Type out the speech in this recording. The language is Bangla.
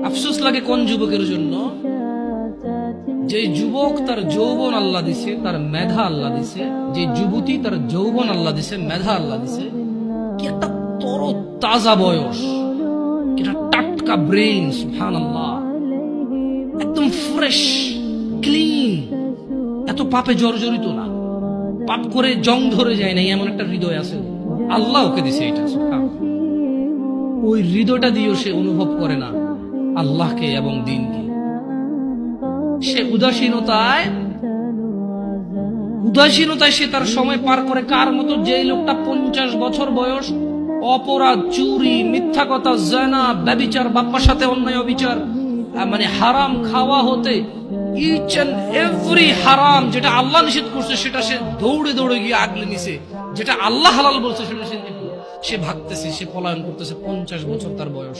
আফসোস লাগে কোন যুবকের জন্য, যে যুবক তার যৌবন আল্লাহ দিছে, তার মেধা আল্লাহ দিছে, যে যুবতী তার যৌবন আল্লাহ দিছে, মেধা আল্লাহ দিছে, কি একটা তর তাজা বয়স, এটা টাটকা ব্রেন, সুবহানাল্লাহ, একদম ফ্রেশ ক্লিন, এত পাপে জর্জরিত না, পাপ করে জং ধরে যায় না, এমন একটা হৃদয় আছে আল্লাহ ওকে দিছে এটা। ওই হৃদয়টা দিয়েও সে অনুভব করে না আল্লাহকে এবং দ্বীনকে। সে উদাসীনতায় সে তার সময় পার করে কার মতো, যে লোকটা 50 বছর বয়স অপরাধ, চুরি, মিথ্যা কথা, জানা, ব্যভিচার, বাপ্পার সাথে অন্যায় অবিচার, মানে হারাম খাওয়া হতে ইচ এন্ড এভরি হারাম যেটা আল্লাহ নিষেধ করছে সেটা সে দৌড়ে দৌড়ে গিয়ে আগলে নিছে, যেটা আল্লাহ হালাল বলছে সেটা সে ভাগতেছে, সে পলায়ন করতেছে, 50 বছর তার বয়স।